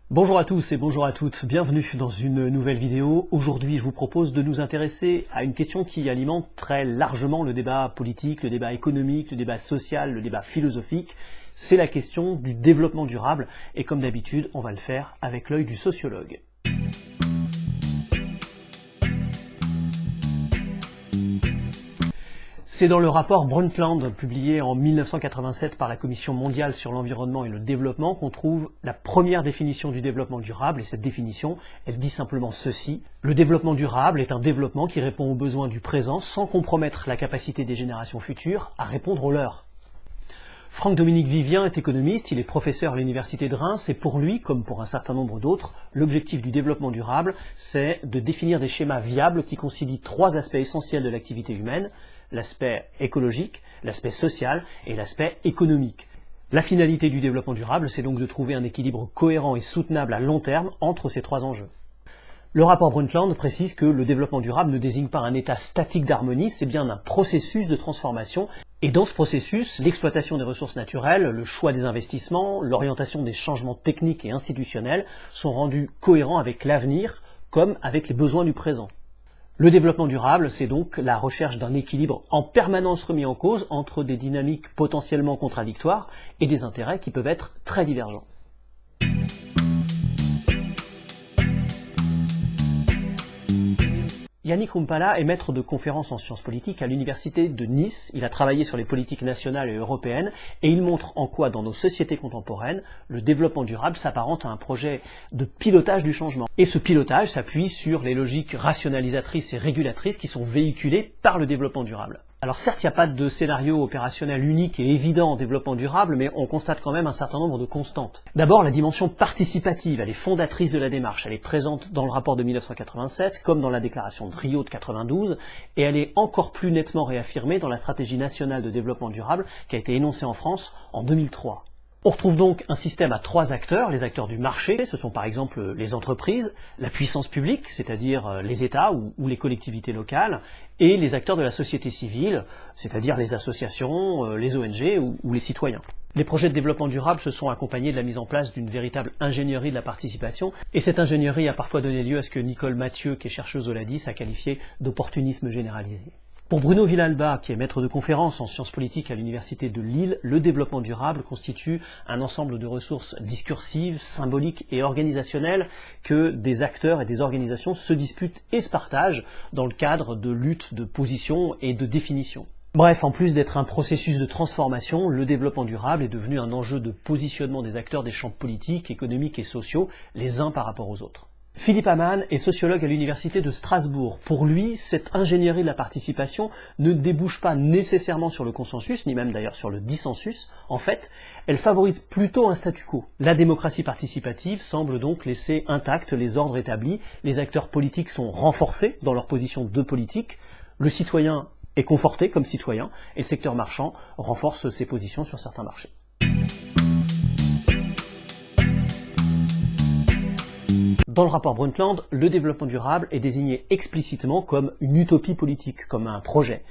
Bonjour à tous et bonjour à toutes, bienvenue dans une nouvelle vidéo. Aujourd'hui, je vous propose de nous intéresser à une question qui alimente très largement le débat politique, le débat économique, le débat social, le débat philosophique. C'est la question du développement durable et comme d'habitude, on va le faire avec l'œil du sociologue. C'est dans le rapport Brundtland, publié en 1987 par la Commission mondiale sur l'environnement et le développement, qu'on trouve la première définition du développement durable, et cette définition, elle dit simplement ceci. Le développement durable est un développement qui répond aux besoins du présent sans compromettre la capacité des générations futures à répondre aux leurs. Franck-Dominique Vivien est économiste, il est professeur à l'université de Reims, et pour lui, comme pour un certain nombre d'autres, l'objectif du développement durable, c'est de définir des schémas viables qui concilient trois aspects essentiels de l'activité humaine, l'aspect écologique, l'aspect social et l'aspect économique. La finalité du développement durable, c'est donc de trouver un équilibre cohérent et soutenable à long terme entre ces trois enjeux. Le rapport Brundtland précise que le développement durable ne désigne pas un état statique d'harmonie, c'est bien un processus de transformation. Et dans ce processus, l'exploitation des ressources naturelles, le choix des investissements, l'orientation des changements techniques et institutionnels sont rendus cohérents avec l'avenir comme avec les besoins du présent. Le développement durable, c'est donc la recherche d'un équilibre en permanence remis en cause entre des dynamiques potentiellement contradictoires et des intérêts qui peuvent être très divergents. Yannick Rumpala est maître de conférences en sciences politiques à l'université de Nice. Il a travaillé sur les politiques nationales et européennes et il montre en quoi, dans nos sociétés contemporaines, le développement durable s'apparente à un projet de pilotage du changement. Et ce pilotage s'appuie sur les logiques rationalisatrices et régulatrices qui sont véhiculées par le développement durable. Alors certes, il n'y a pas de scénario opérationnel unique et évident en développement durable, mais on constate quand même un certain nombre de constantes. D'abord, la dimension participative, elle est fondatrice de la démarche. Elle est présente dans le rapport de 1987, comme dans la déclaration de Rio de 92, et elle est encore plus nettement réaffirmée dans la stratégie nationale de développement durable qui a été énoncée en France en 2003. On retrouve donc un système à trois acteurs, les acteurs du marché, ce sont par exemple les entreprises, la puissance publique, c'est-à-dire les États ou les collectivités locales, et les acteurs de la société civile, c'est-à-dire les associations, les ONG ou les citoyens. Les projets de développement durable se sont accompagnés de la mise en place d'une véritable ingénierie de la participation, et cette ingénierie a parfois donné lieu à ce que Nicole Mathieu, qui est chercheuse au LADIS, a qualifié d'opportunisme généralisé. Pour Bruno Villalba, qui est maître de conférences en sciences politiques à l'université de Lille, le développement durable constitue un ensemble de ressources discursives, symboliques et organisationnelles que des acteurs et des organisations se disputent et se partagent dans le cadre de luttes de position et de définition. Bref, en plus d'être un processus de transformation, le développement durable est devenu un enjeu de positionnement des acteurs des champs politiques, économiques et sociaux, les uns par rapport aux autres. Philippe Hamann est sociologue à l'université de Strasbourg. Pour lui, cette ingénierie de la participation ne débouche pas nécessairement sur le consensus, ni même d'ailleurs sur le dissensus. En fait, elle favorise plutôt un statu quo. La démocratie participative semble donc laisser intacts les ordres établis, les acteurs politiques sont renforcés dans leur position de politique, le citoyen est conforté comme citoyen, et le secteur marchand renforce ses positions sur certains marchés. Dans le rapport Brundtland, le développement durable est désigné explicitement comme une utopie politique, comme un projet.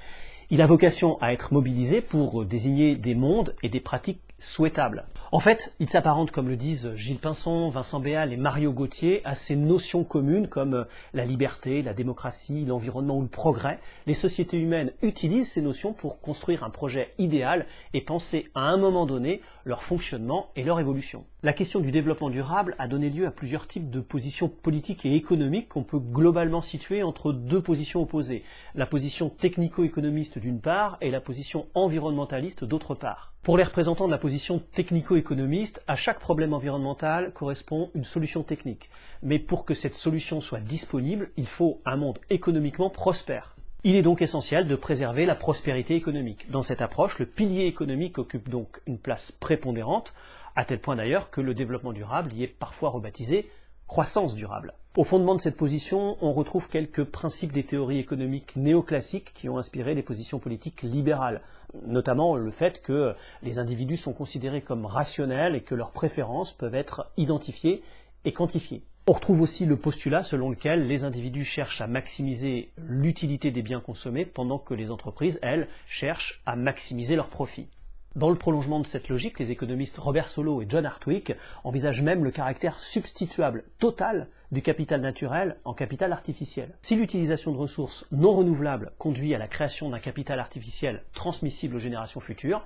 Il a vocation à être mobilisé pour désigner des mondes et des pratiques souhaitables. En fait, il s'apparente, comme le disent Gilles Pinson, Vincent Béal et Mario Gauthier, à ces notions communes comme la liberté, la démocratie, l'environnement ou le progrès. Les sociétés humaines utilisent ces notions pour construire un projet idéal et penser à un moment donné leur fonctionnement et leur évolution. La question du développement durable a donné lieu à plusieurs types de positions politiques et économiques qu'on peut globalement situer entre deux positions opposées. La position technico-économiste d'une part et la position environnementaliste d'autre part. Pour les représentants de la position technico-économiste, à chaque problème environnemental correspond une solution technique. Mais pour que cette solution soit disponible, il faut un monde économiquement prospère. Il est donc essentiel de préserver la prospérité économique. Dans cette approche, le pilier économique occupe donc une place prépondérante, à tel point d'ailleurs que le développement durable y est parfois rebaptisé croissance durable. Au fondement de cette position, on retrouve quelques principes des théories économiques néoclassiques qui ont inspiré les positions politiques libérales, notamment le fait que les individus sont considérés comme rationnels et que leurs préférences peuvent être identifiées et quantifiées. On retrouve aussi le postulat selon lequel les individus cherchent à maximiser l'utilité des biens consommés pendant que les entreprises, elles, cherchent à maximiser leurs profits. Dans le prolongement de cette logique, les économistes Robert Solow et John Hartwig envisagent même le caractère substituable total du capital naturel en capital artificiel. Si l'utilisation de ressources non renouvelables conduit à la création d'un capital artificiel transmissible aux générations futures,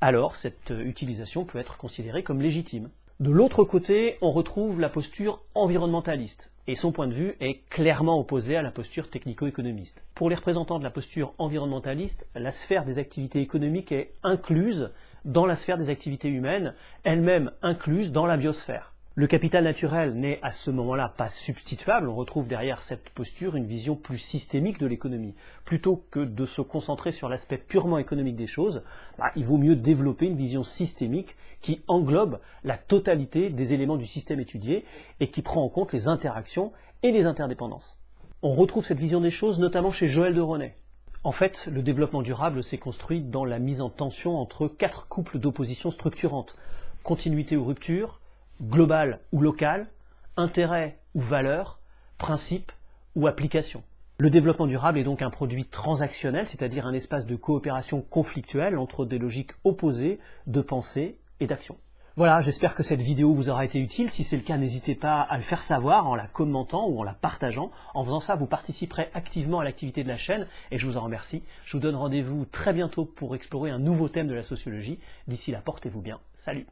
alors cette utilisation peut être considérée comme légitime. De l'autre côté, on retrouve la posture environnementaliste, et son point de vue est clairement opposé à la posture technico-économiste. Pour les représentants de la posture environnementaliste, la sphère des activités économiques est incluse dans la sphère des activités humaines, elle-même incluse dans la biosphère. Le capital naturel n'est à ce moment-là pas substituable, on retrouve derrière cette posture une vision plus systémique de l'économie. Plutôt que de se concentrer sur l'aspect purement économique des choses, il vaut mieux développer une vision systémique qui englobe la totalité des éléments du système étudié et qui prend en compte les interactions et les interdépendances. On retrouve cette vision des choses notamment chez Joël de Ronet. En fait, le développement durable s'est construit dans la mise en tension entre 4 couples d'oppositions structurantes. Continuité ou rupture, global ou local, intérêt ou valeur, principe ou application. Le développement durable est donc un produit transactionnel, c'est-à-dire un espace de coopération conflictuelle entre des logiques opposées de pensée et d'action. Voilà, j'espère que cette vidéo vous aura été utile. Si c'est le cas, n'hésitez pas à le faire savoir en la commentant ou en la partageant. En faisant ça, vous participerez activement à l'activité de la chaîne et je vous en remercie. Je vous donne rendez-vous très bientôt pour explorer un nouveau thème de la sociologie. D'ici là, portez-vous bien. Salut!